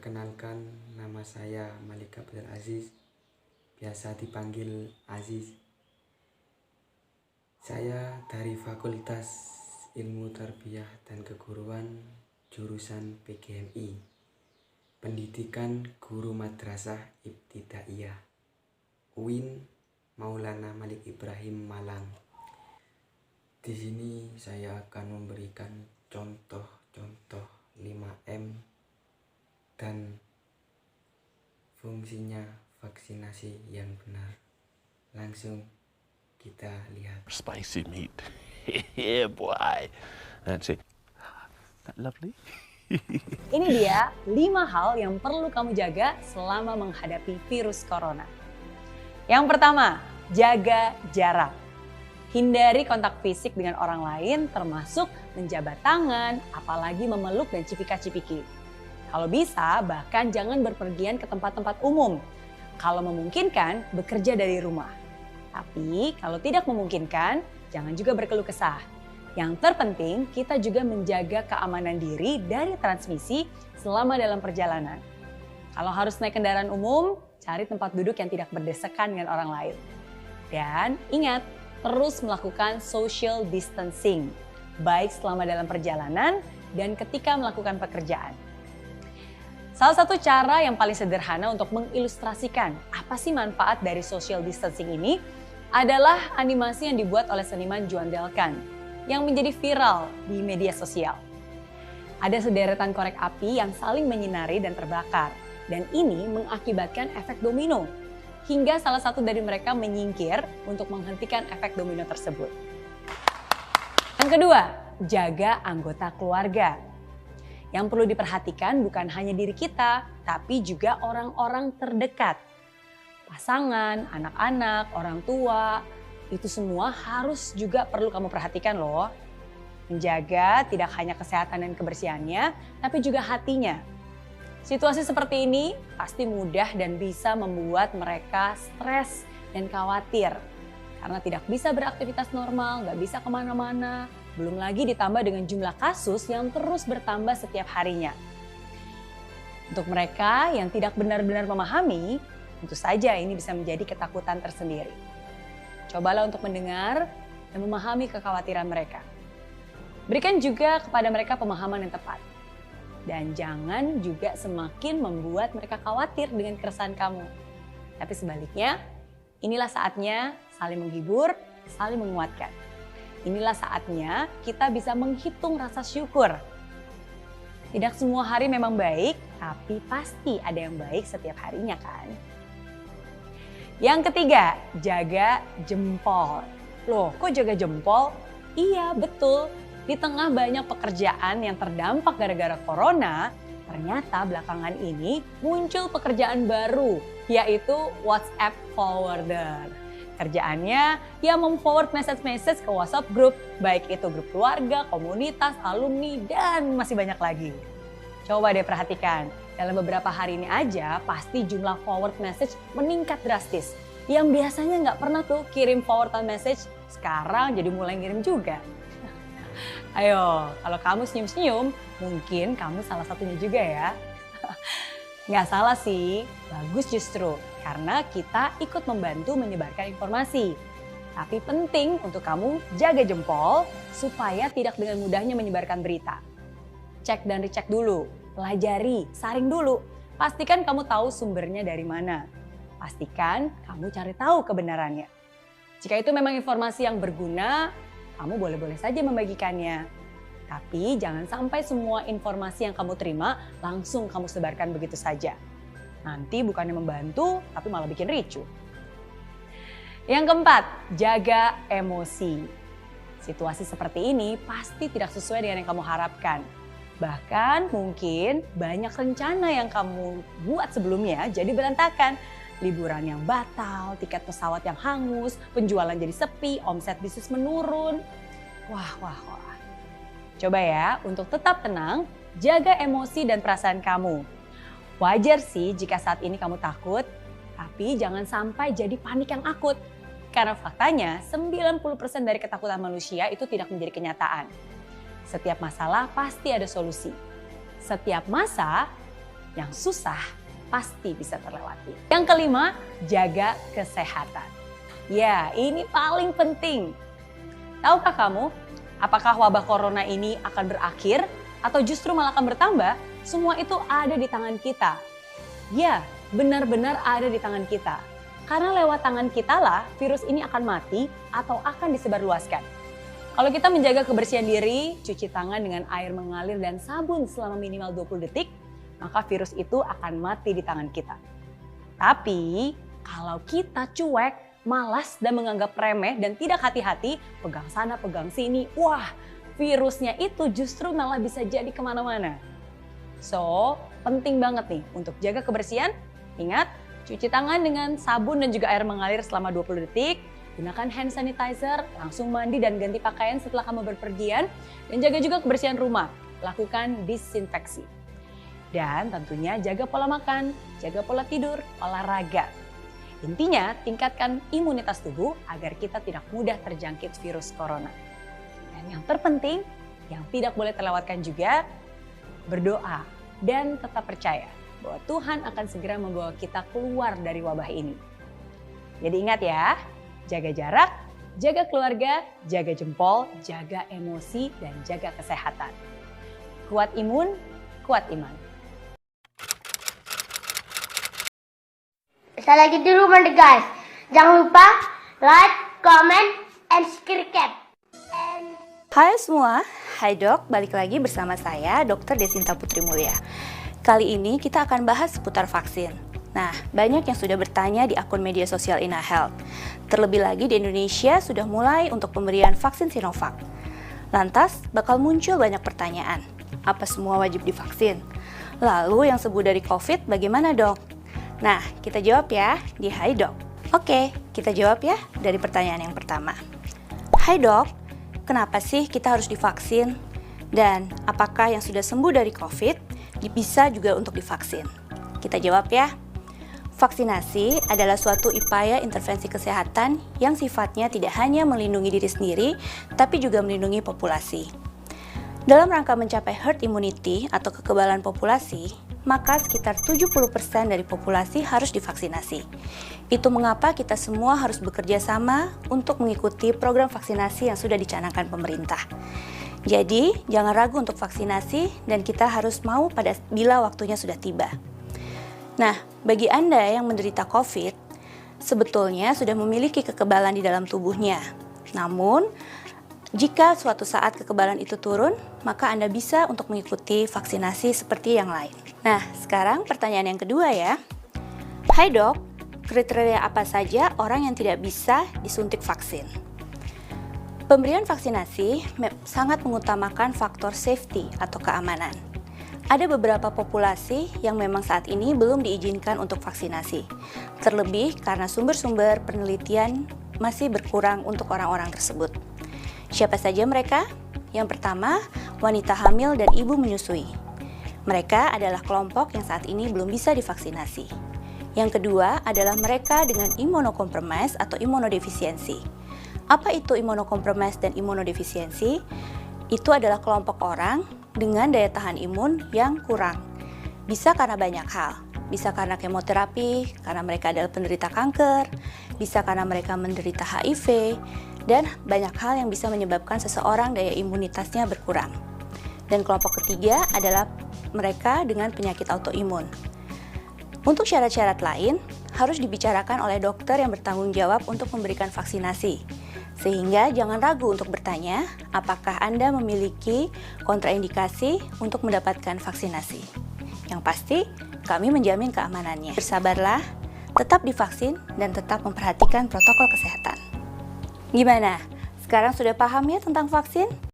Perkenalkan, nama saya Malik Abdul Aziz, biasa dipanggil Aziz. Saya dari Fakultas Ilmu Tarbiyah dan Keguruan, jurusan PGMI, Pendidikan Guru Madrasah Ibtidaiyah, UIN Maulana Malik Ibrahim Malang. Di sini saya akan memberikan contoh-contoh 5M dan fungsinya vaksinasi yang benar. Langsung kita lihat. Spicy meat. Yeah, boy. That's it. That lovely? Ini dia 5 hal yang perlu kamu jaga selama menghadapi virus corona. Yang pertama, jaga jarak. Hindari kontak fisik dengan orang lain, termasuk menjabat tangan, apalagi memeluk dan cipika-cipiki. Kalau bisa, bahkan jangan berpergian ke tempat-tempat umum. Kalau memungkinkan, bekerja dari rumah. Tapi kalau tidak memungkinkan, jangan juga berkeluh kesah. Yang terpenting, kita juga menjaga keamanan diri dari transmisi selama dalam perjalanan. Kalau harus naik kendaraan umum, cari tempat duduk yang tidak berdesakan dengan orang lain. Dan ingat, terus melakukan social distancing, baik selama dalam perjalanan dan ketika melakukan pekerjaan. Salah satu cara yang paling sederhana untuk mengilustrasikan apa sih manfaat dari social distancing ini adalah animasi yang dibuat oleh seniman Juan Delkan yang menjadi viral di media sosial. Ada sederetan korek api yang saling menyinari dan terbakar, dan ini mengakibatkan efek domino, hingga salah satu dari mereka menyingkir untuk menghentikan efek domino tersebut. Yang kedua, jaga anggota keluarga. Yang perlu diperhatikan bukan hanya diri kita, tapi juga orang-orang terdekat. Pasangan, anak-anak, orang tua, itu semua harus juga perlu kamu perhatikan loh. Menjaga tidak hanya kesehatan dan kebersihannya, tapi juga hatinya. Situasi seperti ini pasti mudah dan bisa membuat mereka stres dan khawatir. Karena tidak bisa beraktivitas normal, nggak bisa kemana-mana. Belum lagi ditambah dengan jumlah kasus yang terus bertambah setiap harinya. Untuk mereka yang tidak benar-benar memahami, tentu saja ini bisa menjadi ketakutan tersendiri. Cobalah untuk mendengar dan memahami kekhawatiran mereka. Berikan juga kepada mereka pemahaman yang tepat. Dan jangan juga semakin membuat mereka khawatir dengan keresahan kamu. Tapi sebaliknya, inilah saatnya saling menghibur, saling menguatkan. Inilah saatnya kita bisa menghitung rasa syukur. Tidak semua hari memang baik, tapi pasti ada yang baik setiap harinya kan. Yang ketiga, jaga jempol. Loh, kok jaga jempol? Iya, betul. Di tengah banyak pekerjaan yang terdampak gara-gara corona, ternyata belakangan ini muncul pekerjaan baru, yaitu WhatsApp forwarder. Kerjaannya ya mem-forward message-message ke WhatsApp group, baik itu grup keluarga, komunitas, alumni, dan masih banyak lagi. Coba deh perhatikan, dalam beberapa hari ini aja pasti jumlah forward message meningkat drastis. Yang biasanya nggak pernah tuh kirim forward message, sekarang jadi mulai ngirim juga. Ayo, kalau kamu senyum-senyum, mungkin kamu salah satunya juga ya. Nggak salah sih, bagus justru. Karena kita ikut membantu menyebarkan informasi. Tapi penting untuk kamu jaga jempol supaya tidak dengan mudahnya menyebarkan berita. Cek dan recheck dulu, pelajari, saring dulu. Pastikan kamu tahu sumbernya dari mana. Pastikan kamu cari tahu kebenarannya. Jika itu memang informasi yang berguna, kamu boleh-boleh saja membagikannya. Tapi jangan sampai semua informasi yang kamu terima langsung kamu sebarkan begitu saja. Nanti bukannya membantu, tapi malah bikin ricuh. Yang keempat, jaga emosi. Situasi seperti ini pasti tidak sesuai dengan yang kamu harapkan. Bahkan mungkin banyak rencana yang kamu buat sebelumnya jadi berantakan. Liburan yang batal, tiket pesawat yang hangus, penjualan jadi sepi, omset bisnis menurun. Wah. Coba ya, untuk tetap tenang, jaga emosi dan perasaan kamu. Wajar sih jika saat ini kamu takut, tapi jangan sampai jadi panik yang akut. Karena faktanya 90% dari ketakutan manusia itu tidak menjadi kenyataan. Setiap masalah pasti ada solusi. Setiap masa yang susah pasti bisa terlewati. Yang kelima, jaga kesehatan. Ya, ini paling penting. Tahukah kamu, apakah wabah corona ini akan berakhir atau justru malah akan bertambah? Semua itu ada di tangan kita. Ya, benar-benar ada di tangan kita. Karena lewat tangan kita lah virus ini akan mati atau akan disebarluaskan. Kalau kita menjaga kebersihan diri, cuci tangan dengan air mengalir dan sabun selama minimal 20 detik, maka virus itu akan mati di tangan kita. Tapi kalau kita cuek, malas dan menganggap remeh dan tidak hati-hati, pegang sana, pegang sini, wah virusnya itu justru malah bisa jadi kemana-mana. So, penting banget nih untuk jaga kebersihan. Ingat, cuci tangan dengan sabun dan juga air mengalir selama 20 detik. Gunakan hand sanitizer, langsung mandi dan ganti pakaian setelah kamu berpergian. Dan jaga juga kebersihan rumah. Lakukan disinfeksi. Dan tentunya jaga pola makan, jaga pola tidur, olahraga. Intinya, tingkatkan imunitas tubuh agar kita tidak mudah terjangkit virus corona. Dan yang terpenting, yang tidak boleh terlewatkan juga, berdoa dan tetap percaya bahwa Tuhan akan segera membawa kita keluar dari wabah ini. Jadi ingat ya, jaga jarak, jaga keluarga, jaga jempol, jaga emosi, dan jaga kesehatan. Kuat imun, kuat iman. Sekali lagi dulu guys, jangan lupa like, comment, and subscribe. Hai semua, hai dok, balik lagi bersama saya Dr. Desinta Putri Mulia. Kali ini kita akan bahas seputar vaksin. Nah, banyak yang sudah bertanya di akun media sosial InaHealth. Terlebih lagi di Indonesia sudah mulai untuk pemberian vaksin Sinovac. Lantas, bakal muncul banyak pertanyaan. Apa semua wajib divaksin? Lalu yang sembuh dari COVID bagaimana dok? Nah, kita jawab ya di Hai Dok. Oke, kita jawab ya dari pertanyaan yang pertama. Hai Dok, kenapa sih kita harus divaksin? Dan apakah yang sudah sembuh dari COVID bisa juga untuk divaksin? Kita jawab ya. Vaksinasi adalah suatu upaya intervensi kesehatan yang sifatnya tidak hanya melindungi diri sendiri, tapi juga melindungi populasi. Dalam rangka mencapai herd immunity atau kekebalan populasi, maka sekitar 70% dari populasi harus divaksinasi. Itu mengapa kita semua harus bekerja sama untuk mengikuti program vaksinasi yang sudah dicanangkan pemerintah. Jadi, jangan ragu untuk vaksinasi dan kita harus mau bila waktunya sudah tiba. Nah, bagi Anda yang menderita COVID, sebetulnya sudah memiliki kekebalan di dalam tubuhnya. Namun, jika suatu saat kekebalan itu turun, maka Anda bisa untuk mengikuti vaksinasi seperti yang lain. Nah, sekarang pertanyaan yang kedua ya. Hai dok, kriteria apa saja orang yang tidak bisa disuntik vaksin? Pemberian vaksinasi sangat mengutamakan faktor safety atau keamanan. Ada beberapa populasi yang memang saat ini belum diizinkan untuk vaksinasi. Terlebih karena sumber-sumber penelitian masih berkurang untuk orang-orang tersebut. Siapa saja mereka? Yang pertama, wanita hamil dan ibu menyusui. Mereka adalah kelompok yang saat ini belum bisa divaksinasi. Yang kedua adalah mereka dengan imunokompromis atau imunodefisiensi. Apa itu imunokompromis dan imunodefisiensi? Itu adalah kelompok orang dengan daya tahan imun yang kurang. Bisa karena banyak hal. Bisa karena kemoterapi, karena mereka adalah penderita kanker, bisa karena mereka menderita HIV, dan banyak hal yang bisa menyebabkan seseorang daya imunitasnya berkurang. Dan kelompok ketiga adalah mereka dengan penyakit autoimun. Untuk syarat-syarat lain, harus dibicarakan oleh dokter yang bertanggung jawab untuk memberikan vaksinasi. Sehingga jangan ragu untuk bertanya apakah Anda memiliki kontraindikasi untuk mendapatkan vaksinasi. Yang pasti, kami menjamin keamanannya. Bersabarlah, tetap divaksin, dan tetap memperhatikan protokol kesehatan. Gimana? Sekarang sudah paham ya tentang vaksin?